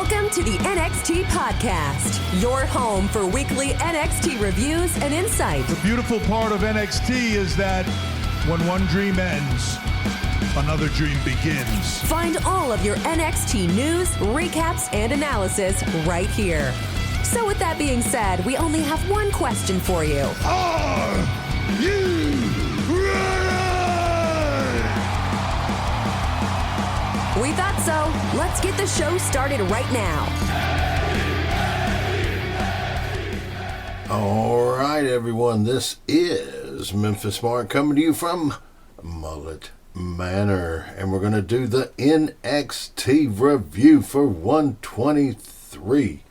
Welcome to the NXT Podcast, your home for weekly NXT reviews and insight. The beautiful part of NXT is that when one dream ends, another dream begins. Find all of your NXT news, recaps, and analysis right here. So with that being said, we only have one question for you. Are you ready? We thought so. Let's get the show started right now. All right, everyone. This is Memphis Mark coming to you from Mullet Manor, and we're going to do the NXT review for 123.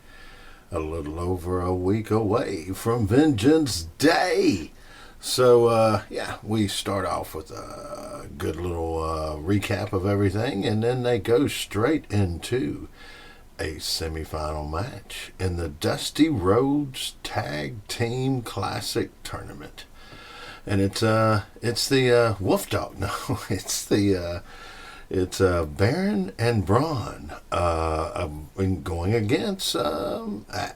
A little over a week away from Vengeance Day. So, we start off with a good little recap of everything, and then they go straight into a semifinal match in the Dusty Rhodes Tag Team Classic Tournament. And it's the Wolf Dog. No, it's Baron and Braun going against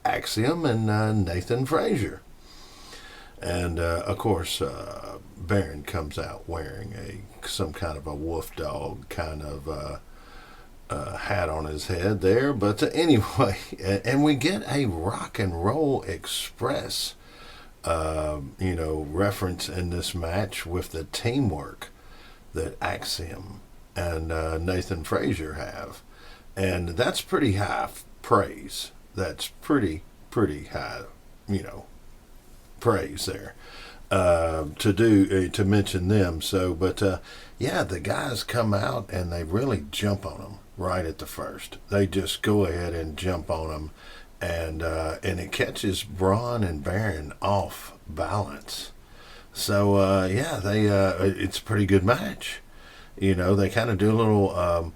Axiom and Nathan Frazier. And, of course, Baron comes out wearing some kind of a wolf dog kind of hat on his head there. But anyway, and we get a Rock and Roll Express, reference in this match with the teamwork that Axiom and Nathan Frazier have. And that's pretty high praise. That's pretty high, praise there to mention them. So, but the guys come out and they really jump on them right at the first. They just go ahead and jump on them, and it catches Braun and Baron off balance. So it's a pretty good match. They kind of do a little.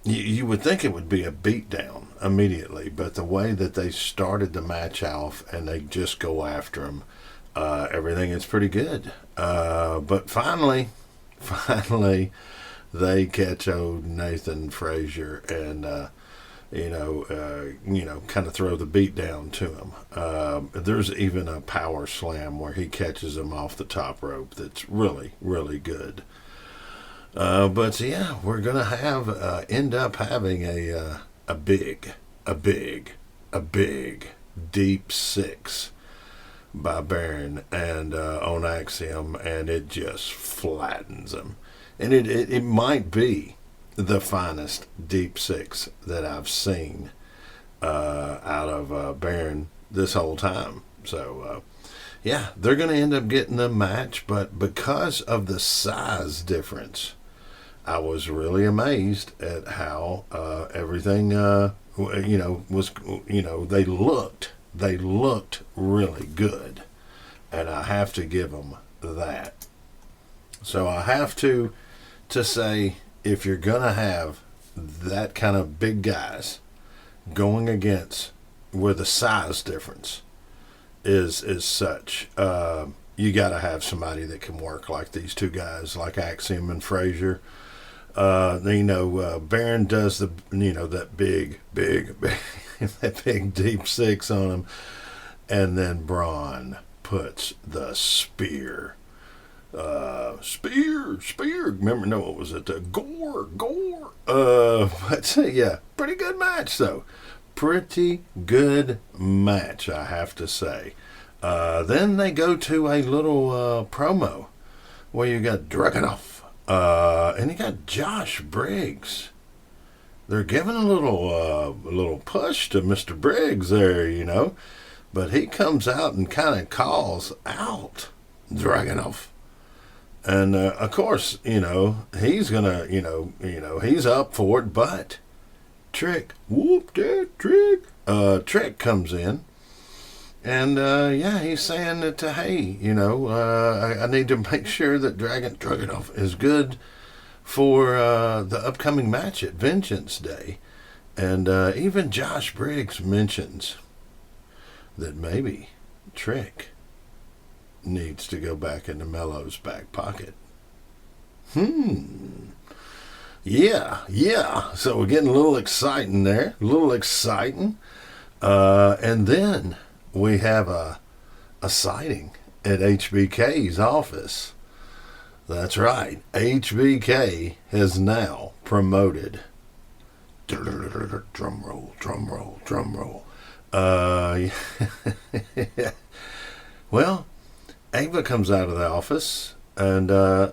You would think it would be a beatdown immediately, but the way that they started the match off and they just go after him, everything is pretty good. But finally, they catch old Nathan Frazier and, kind of throw the beat down to him. There's even a power slam where he catches him off the top rope that's really, really good. We're going to end up having a big deep six by Baron and on Axiom, and it just flattens him. And it might be the finest deep six that I've seen out of Baron this whole time. So, they're going to end up getting the match, but because of the size difference, I was really amazed at how everything, was, they looked really good. And I have to give them that. So I have to say, if you're going to have that kind of big guys going against where the size difference is such, you got to have somebody that can work like these two guys, like Axiom and Frazier. Baron does that big, that big deep six on him, and then Braun puts the spear. Remember, no, what was it? Gore. Pretty good match though. Pretty good match, I have to say. Then they go to a little promo where you got Dragunov. And you got Josh Briggs. They're giving a little push to Mr. Briggs there, but he comes out and kind of calls out Dragunov. And of course, he's gonna, he's up for it. But Trick comes in. And, he's saying that, hey, I need to make sure that Dragunov is good for the upcoming match at Vengeance Day. And even Josh Briggs mentions that maybe Trick needs to go back into Mello's back pocket. Yeah. So we're getting a little exciting there. A little exciting. And then we have a sighting at HBK's office. That's right. HBK has now promoted. Drum roll, drum roll, drum roll. Well, Ava comes out of the office, and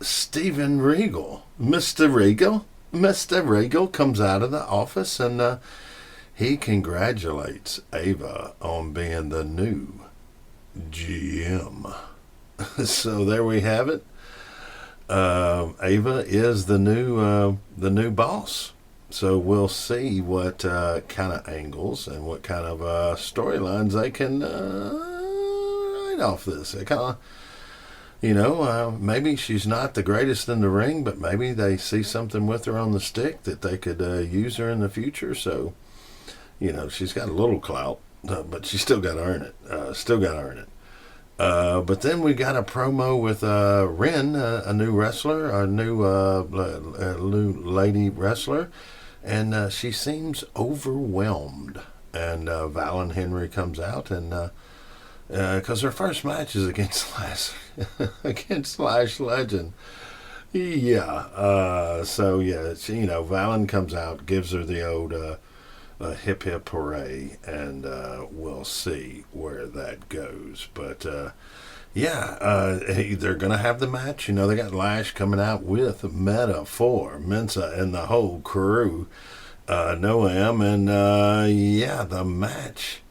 Steven Regal, Mr. Regal comes out of the office, and he congratulates Ava on being the new GM. So there we have it. Ava is the new boss. So we'll see what kind of angles and what kind of storylines they can write off this. They kind of, maybe she's not the greatest in the ring, but maybe they see something with her on the stick that they could use her in the future. So, she's got a little clout, but she still got to earn it. But then we got a promo with Ren, a new wrestler, a new lady wrestler, and she seems overwhelmed. And Val and Henry comes out, and because her first match is against Slash Legend. Yeah. She, Valen comes out, gives her the old hip hip hooray, and we'll see where that goes. But they're gonna have the match. They got Lash coming out with Metaphor, Mensa, and the whole crew. Noam, and the match.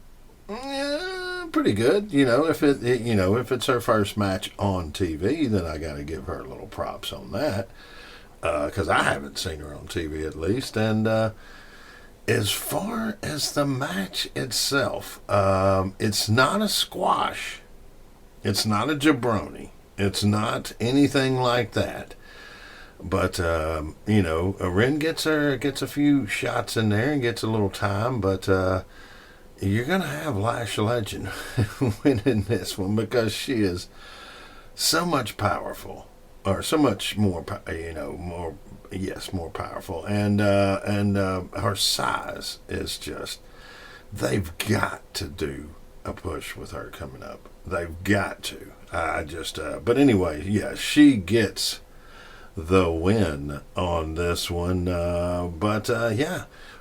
Pretty good. If it's her first match on TV, then I got to give her a little props on that, because I haven't seen her on TV at least. And as far as the match itself, it's not a squash, it's not a jabroni, it's not anything like that. But Ren gets a few shots in there and gets a little time, but you're going to have Lash Legend winning this one because she is so much powerful, or so much more, more powerful. And her size is just, they've got to do a push with her coming up. They've got to. But anyway, she gets the win on this one.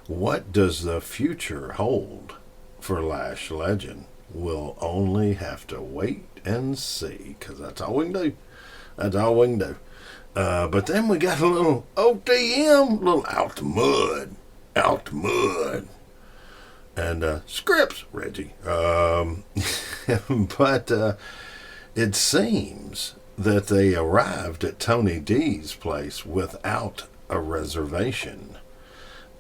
What does the future hold for Lash Legend? We'll only have to wait and see, because that's all we can do. But then we got a little OTM, little out the mud. And scripts, Reggie. But it seems that they arrived at Tony D's place without a reservation.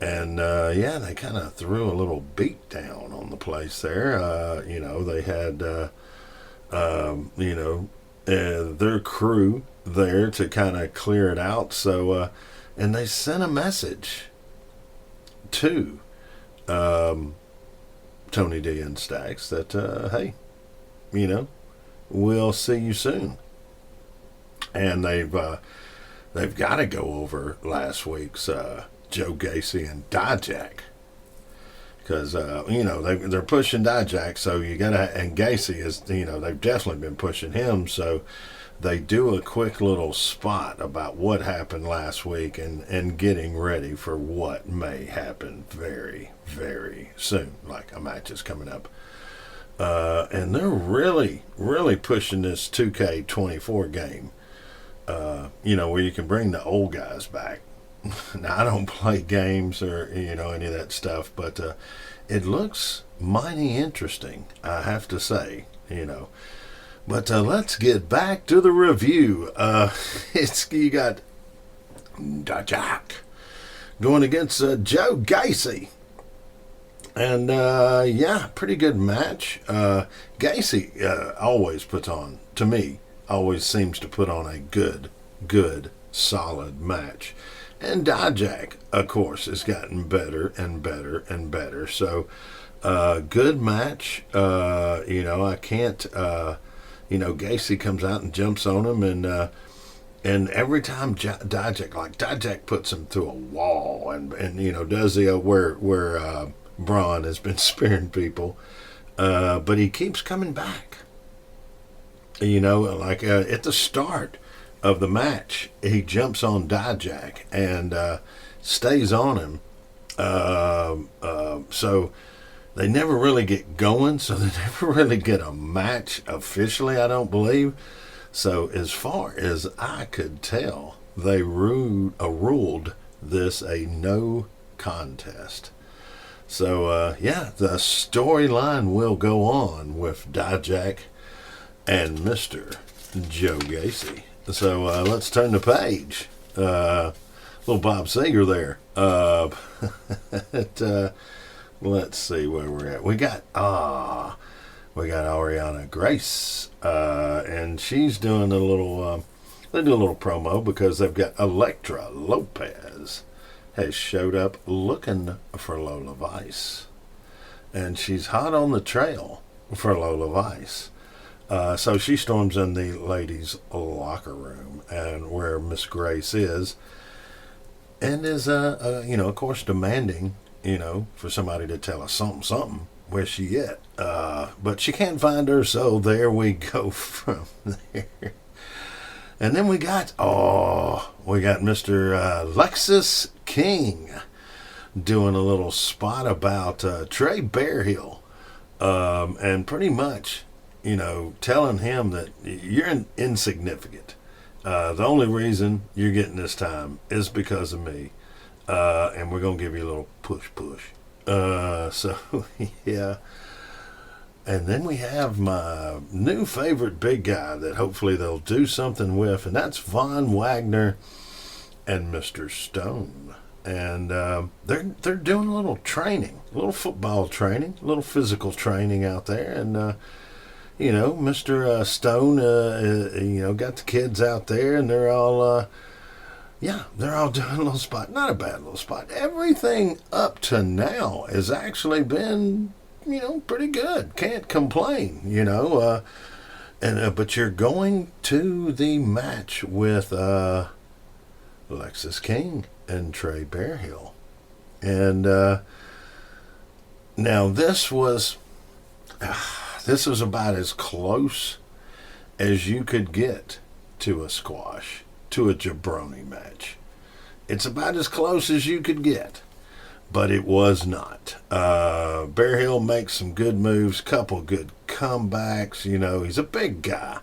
And, they kind of threw a little beat down on the place there. They had, their crew there to kind of clear it out. So, and they sent a message to Tony D and Stacks that, hey, we'll see you soon. And they've got to go over last week's Joe Gacy and Dijak, because they're pushing Dijak, so you gotta, and Gacy is, they've definitely been pushing him, so they do a quick little spot about what happened last week and getting ready for what may happen very, very soon, like a match is coming up. And they're really, really pushing this 2K24 game, where you can bring the old guys back. Now, I don't play games or, any of that stuff, but it looks mighty interesting, I have to say, But let's get back to the review. You got Dijak going against Joe Gacy. And, pretty good match. Gacy always puts on, to me, always seems to put on a good, solid match. And Dijak, of course, has gotten better and better and better. So, good match. I can't, Gacy comes out and jumps on him, and And every time Dijak puts him through a wall and does the where Braun has been spearing people, but he keeps coming back. At the start of the match, he jumps on Dijak and stays on him. So they never really get going, so they never really get a match officially, I don't believe. So as far as I could tell, they ruled this a no contest. So, the storyline will go on with Dijak and Mr. Joe Gacy. So let's turn the page. Little Bob Seger there. Let's see where we're at. We got Ariana Grace, and she's doing a little. They do a little promo because they've got Elektra Lopez has showed up looking for Lola Vice, and she's hot on the trail for Lola Vice. So she storms in the ladies' locker room, and where Miss Grace is, and is of course demanding for somebody to tell us something. Where's she at? But she can't find her, so there we go from there. And then we got Mr. Lexus King doing a little spot about Trey Bearhill, and pretty much, telling him that you're insignificant. The only reason you're getting this time is because of me, and we're going to give you a little push. So, yeah. And then we have my new favorite big guy that hopefully they'll do something with, and that's Von Wagner and Mr. Stone. And they're doing a little training, a little football training, a little physical training out there. And, Mr. Stone, got the kids out there, and they're all doing a little spot. Not a bad little spot. Everything up to now has actually been, pretty good. Can't complain, but you're going to the match with Lexus King and Trey Bearhill. And now this was about as close as you could get to a squash, to a jabroni match. It's about as close as you could get, but it was not. Bearhill makes some good moves, couple good comebacks. He's a big guy.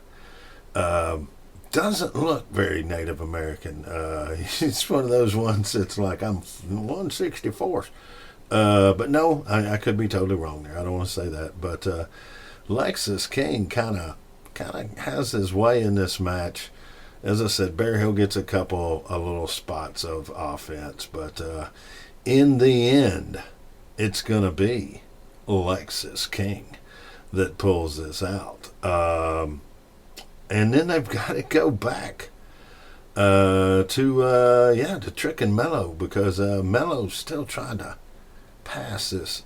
Doesn't look very Native American. He's one of those ones that's like, I'm 164th. But no, I could be totally wrong there. I don't want to say that. But Lexus King kind of has his way in this match. As I said, Bearhill gets a little spots of offense, but in the end, it's going to be Lexus King that pulls this out. And then they've got to go back to Trick and Mello, because Mello's still trying to pass this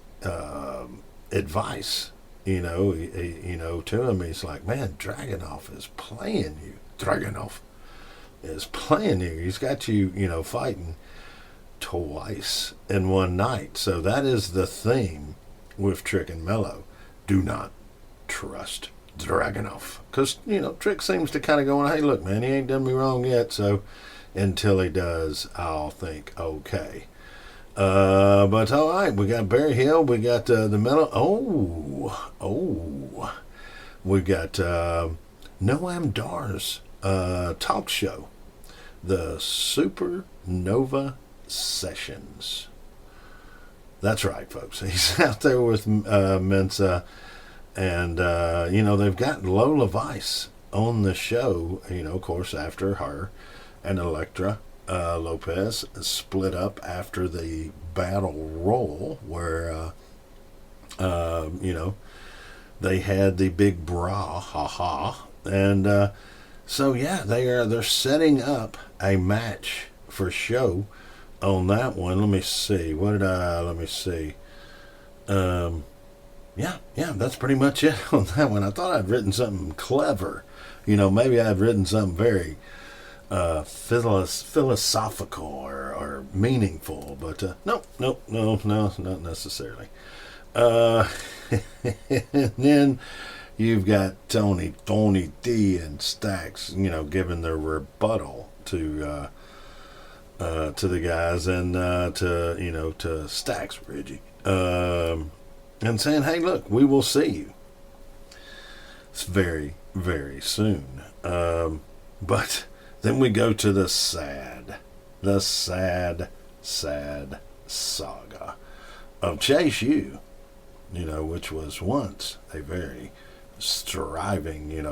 advice, to him. He's like, man, Dragunov is playing you. He's got you, fighting twice in one night. So that is the theme with Trick and Mello. Do not trust Dragunov. Because, Trick seems to kind of go, hey, look, man, he ain't done me wrong yet. So until he does, I'll think, okay. But all right, we got Bearhill, we got the Mello. We got Noam Dar's talk show, the Supernova Sessions. That's right, folks. He's out there with Mensa, and they've got Lola Vice on the show. Of course, after her and Elektra Lopez split up after the battle royal, where they had the big bra, and so yeah, they're setting up a match for show on that one. Let me see. That's pretty much it on that one. I thought I'd written something clever. Maybe I'd written something very philosophical or meaningful, but no, not necessarily. And then you've got Tony D, and Stacks, giving their rebuttal to the guys, and to Stacks, Reggie, and saying, "Hey, look, we will see you. It's very, very soon." But then we go to the sad saga of Chase U, which was once a very striving, it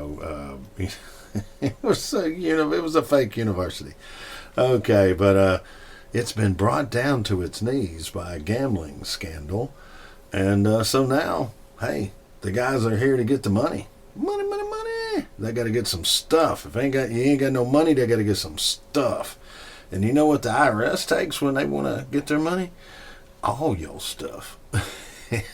was it was a fake university. Okay, but it's been brought down to its knees by a gambling scandal, and so now, hey, the guys are here to get the money. Money. They got to get some stuff. If you ain't got no money, they got to get some stuff. And you know what the IRS takes when they want to get their money? All your stuff.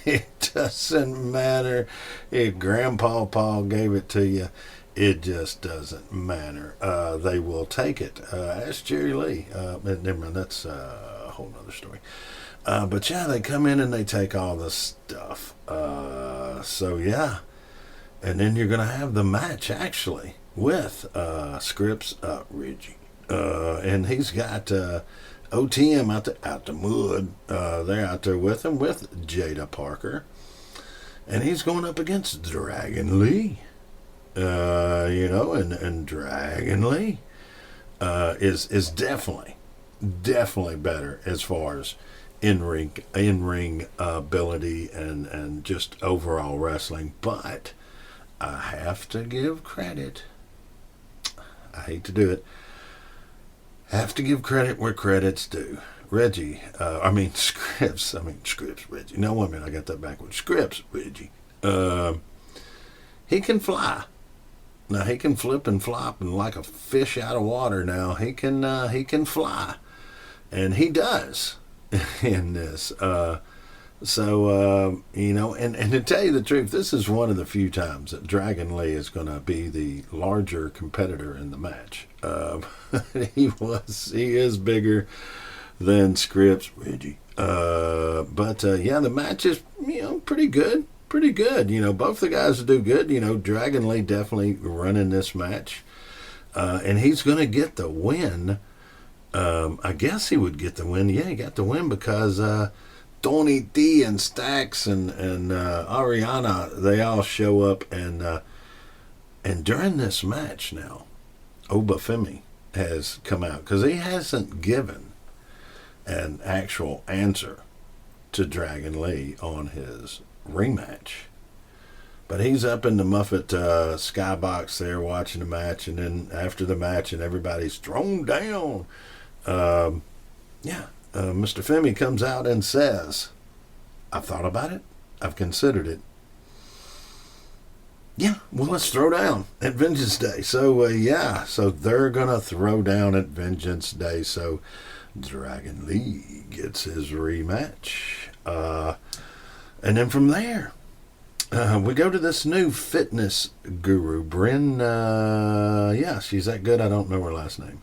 It doesn't matter if Grandpa Paul gave it to you. It just doesn't matter. They will take it. Ask Jerry Lee. Never mind, that's a whole nother story. But yeah, they come in and they take all the stuff. So yeah. And then you're going to have the match, actually, with Scripps Reggie. And he's got OTM out the mud. They're out there with him, with Jada Parker. And he's going up against Dragon Lee. And Dragon Lee is definitely better as far as in-ring ability and just overall wrestling. But I have to give credit. I hate to do it. Have to give credit where credit's due. Scripps, Reggie. No, wait a minute, I got that backwards. Scripps, Reggie. He can fly. Now, he can flip and flop and like a fish out of water now. He can fly. And he does in this. And to tell you the truth, this is one of the few times that Dragon Lee is going to be the larger competitor in the match. He is bigger than Scripps Reggie. The match is, pretty good. Pretty good. Both the guys do good. Dragon Lee definitely running this match. And he's going to get the win. I guess he would get the win. Yeah, he got the win because Tony D and Stacks and Ariana, they all show up, and during this match now, Obafemi has come out because he hasn't given an actual answer to Dragon Lee on his rematch. But he's up in the Muffet skybox there watching the match, and then after the match and everybody's thrown down, Mr. Femi comes out and says, "I've thought about it. I've considered it. Yeah, well, let's throw down at Vengeance Day." So they're going to throw down at Vengeance Day. So Dragon Lee gets his rematch. And then from there, we go to this new fitness guru, Bryn. She's that good. I don't know her last name.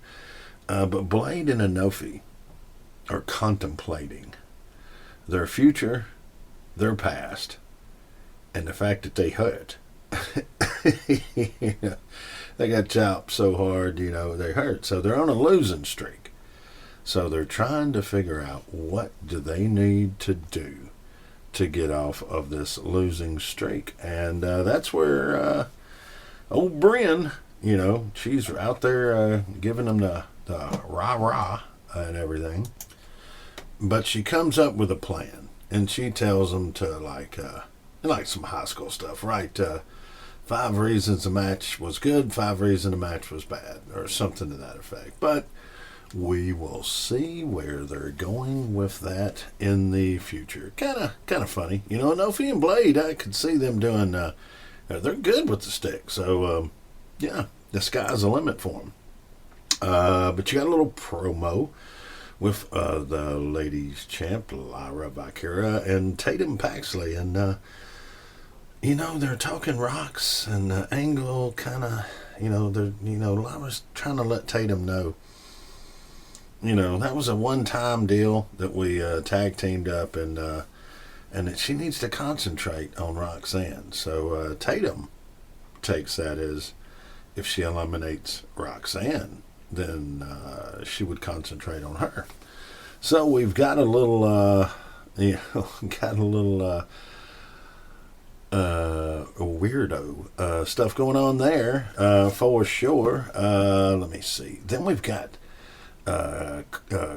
But Blade and Anofi are contemplating their future, their past, and the fact that they hurt. They got chopped so hard, they hurt. So they're on a losing streak. So they're trying to figure out what do they need to do to get off of this losing streak. And that's where old Bryn, she's out there giving them the rah-rah and everything. But she comes up with a plan, and she tells them to, like some high school stuff, right? 5 reasons the match was good, 5 reasons the match was bad, or something to that effect. But we will see where they're going with that in the future. Kind of funny. Anofi and Blade, I could see them doing, they're good with the stick. So, the sky's the limit for them. But you got a little promo with the ladies champ, Lyra Valkyria, and Tatum Paxley. And, they're talking rocks, and the angle kind of, I was trying to let Tatum know, that was a one-time deal that we tag teamed up, and that she needs to concentrate on Roxanne. So Tatum takes that as if she eliminates Roxanne, then she would concentrate on her. So we've got a little, weirdo stuff going on there for sure. Let me see. Then we've got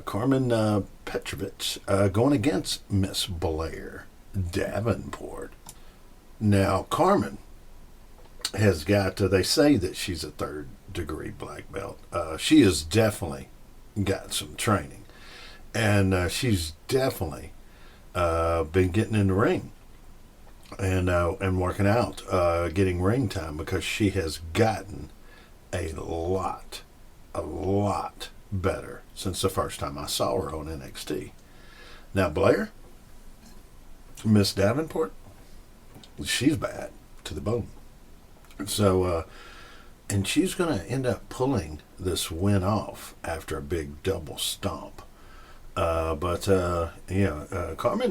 Karmen Petrovic going against Miss Blair Davenport. Now, Karmen has got, they say that she's a third-degree black belt. She has definitely got some training. And she's definitely been getting in the ring and working out, getting ring time, because she has gotten a lot better since the first time I saw her on NXT. Now, Blair, Miss Davenport, she's bad to the bone. So, and she's going to end up pulling this win off after a big double stomp. Karmen,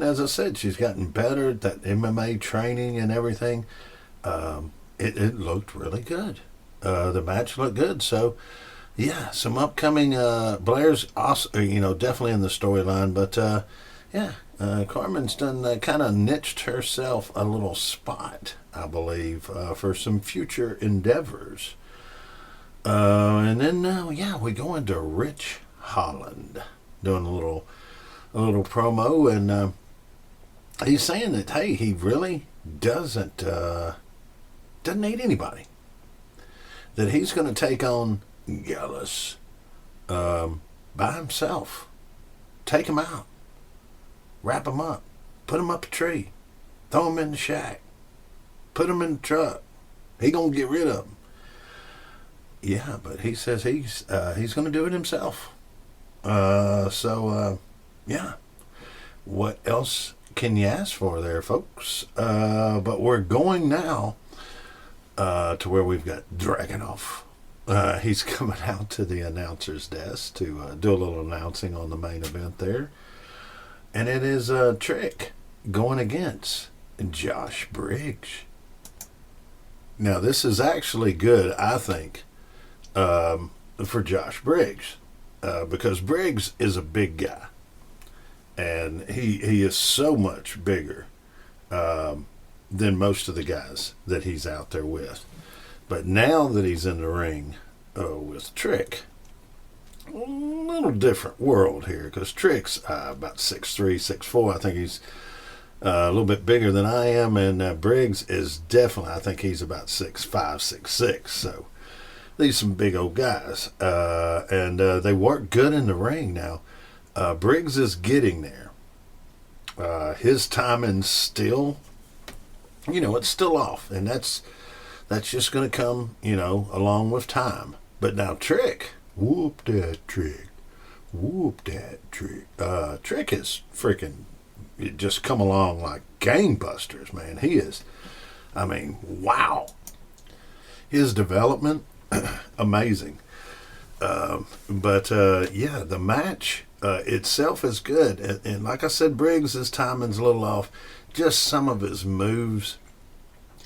as I said, she's gotten better at that MMA training and everything. It looked really good. The match looked good. So, yeah, some upcoming, Blair's also, definitely in the storyline, but, Karmen's done kind of niched herself a little spot, I believe, for some future endeavors. And then, we go into Rich Holland doing a little promo, and he's saying that, hey, he really doesn't need anybody. That he's going to take on Gallus by himself. Take him out. Wrap him up. Put him up a tree. Throw him in the shack. Put him in the truck. He going to get rid of him. Yeah, but he says he's going to do it himself. What else can you ask for there, folks? But we're going now to where we've got Dragunov. He's coming out to the announcer's desk to do a little announcing on the main event there. And it is Trick going against Josh Briggs. Now, this is actually good, I think, for Josh Briggs. Because Briggs is a big guy, and he is so much bigger than most of the guys that he's out there with. But now that he's in the ring with Trick, a little different world here, because Trick's about 6'3", 6'4". I think he's a little bit bigger than I am, and Briggs is definitely, I think he's about 6'5", 6'6". So these some big old guys, and they work good in the ring now. Briggs is getting there. His timing's still, it's still off, and that's just going to come, along with time. But now Trick, whoop that Trick. Trick is freaking just come along like gangbusters, man. He is, wow. His development, amazing. The match itself is good. And like I said, Briggs' timing's a little off. Just some of his moves,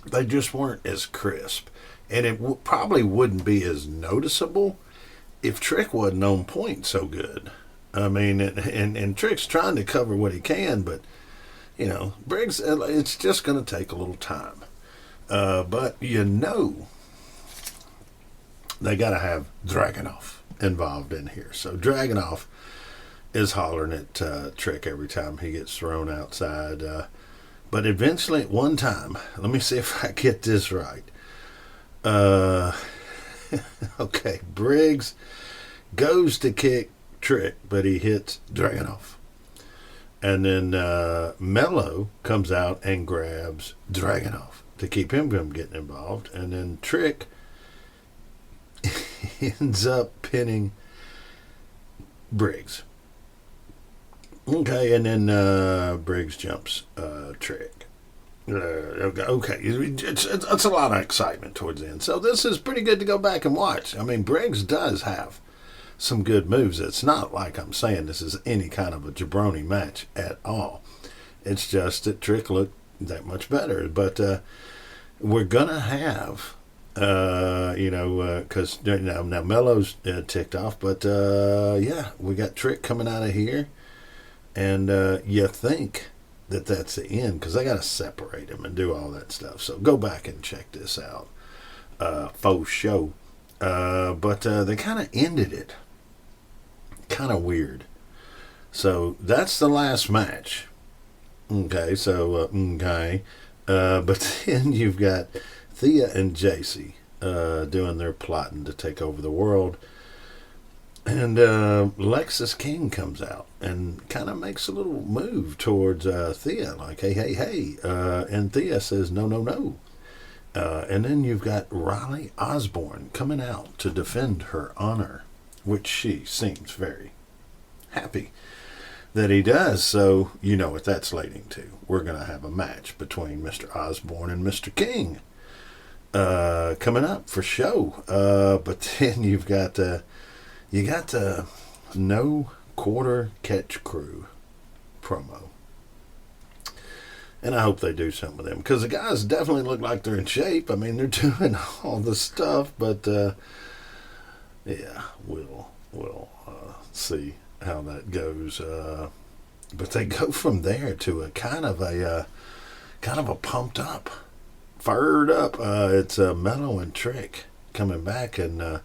they just weren't as crisp. And it probably wouldn't be as noticeable if Trick wasn't on point so good. And Trick's trying to cover what he can, but, Briggs, it's just going to take a little time. But they got to have Dragunov involved in here. So Dragunov is hollering at Trick every time he gets thrown outside. But eventually, at one time, let me see if I get this right. Okay, Briggs goes to kick Trick, but he hits Dragunov. And then Mello comes out and grabs Dragunov to keep him from getting involved. And then Trick ends up pinning Briggs. Okay, and then Briggs jumps Trick. Okay, it's a lot of excitement towards the end. So this is pretty good to go back and watch. I mean, Briggs does have some good moves. It's not like I'm saying this is any kind of a jabroni match at all. It's just that Trick looked that much better. But we're going to have, because now Mello's ticked off. But, we got Trick coming out of here. And you think that's the end, because they got to separate him and do all that stuff. So go back and check this out. Faux show. But they kind of ended it. Kind of weird. So that's the last match. Okay, so, but then you've got Thea and JC doing their plotting to take over the world. And Lexus King comes out and kind of makes a little move towards Thea, like, hey. And Thea says, no. And then you've got Riley Osborne coming out to defend her honor, which she seems very happy that he does. So you know what that's leading to. We're going to have a match between Mr. Osborne and Mr. King coming up for show. But then you got the no quarter catch crew promo. And I hope they do something with them, because the guys definitely look like they're in shape. I mean, they're doing all the stuff, but we'll see how that goes. But they go from there to a kind of a pumped up, fired up. It's Mello and Trick coming back, and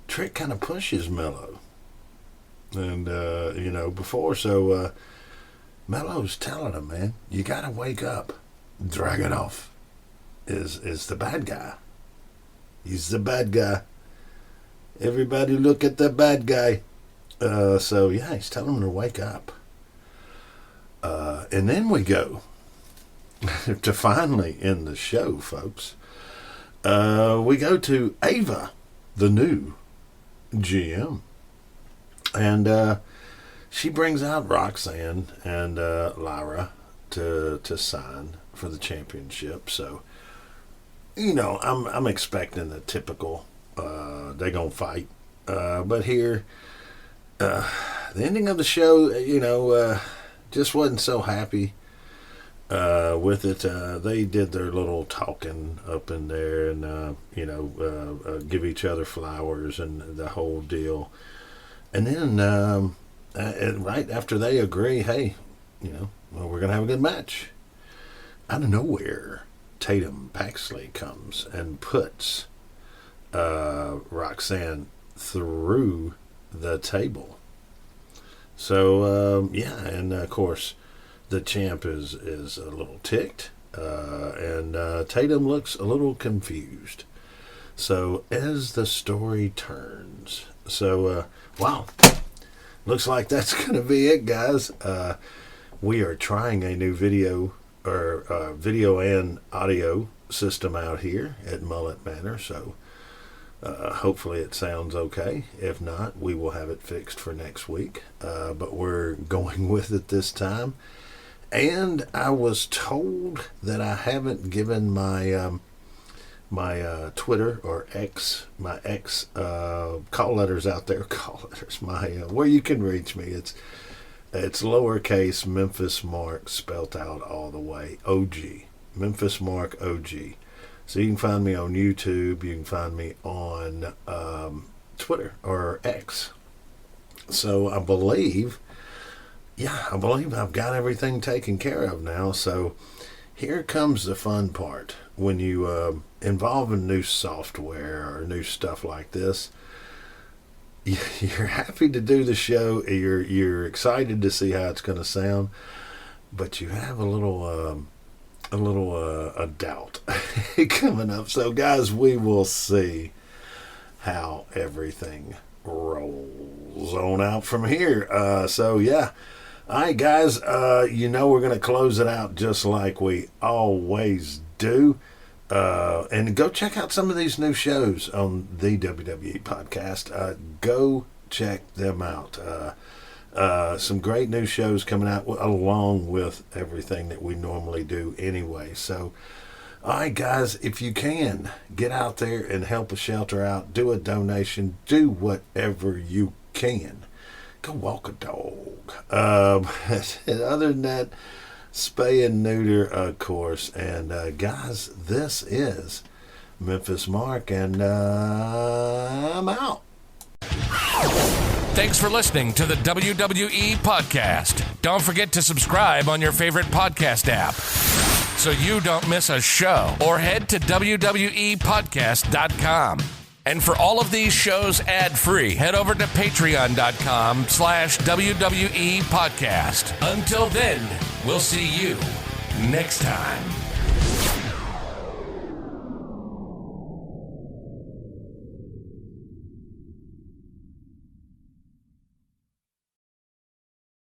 Trick kind of pushes Mello, and before, so Mello's telling him, man, you gotta wake up. Dragunov is the bad guy. He's the bad guy. Everybody look at the bad guy. So he's telling him to wake up. And then we go to finally end the show, folks. We go to Ava, the new GM, and she brings out Roxanne and Lyra to sign for the championship. So, I'm expecting the typical they're gonna fight. But here, the ending of the show, just wasn't so happy with it. They did their little talking up in there, and give each other flowers and the whole deal. And then right after they agree, hey, we're gonna have a good match. Out of nowhere, Tatum Paxley comes and puts Roxanne through the table. So and of course the champ is a little ticked, and Tatum looks a little confused. So as the story turns, wow, looks like that's gonna be it, guys. We are trying a new video and audio system out here at Mullet Manor, so hopefully it sounds okay. If not, we will have it fixed for next week. But we're going with it this time. And I was told that I haven't given my my Twitter or X, my X call letters out there. Call letters, where you can reach me. It's lowercase Memphis Mark spelt out all the way. OG, Memphis Mark OG. So you can find me on YouTube. You can find me on Twitter or X. So I believe I've got everything taken care of now. So here comes the fun part. When you involve in new software or new stuff like this, you're happy to do the show. You're excited to see how it's going to sound, but you have a little doubt coming up. So guys, we will see how everything rolls on out from here. All right, guys, we're going to close it out just like we always do. And go check out some of these new shows on the WWE podcast. Go check them out. Some great new shows coming out along with everything that we normally do anyway. So, all right, guys, if you can, get out there and help a shelter out. Do a donation. Do whatever you can. Go walk a dog. And other than that, spay and neuter, of course. And, guys, this is Memphis Mark, and I'm out. Thanks for listening to the WWE Podcast. Don't forget to subscribe on your favorite podcast app so you don't miss a show, or head to WWEpodcast.com. And for all of these shows ad-free, head over to patreon.com/WWE Podcast. Until then, we'll see you next time.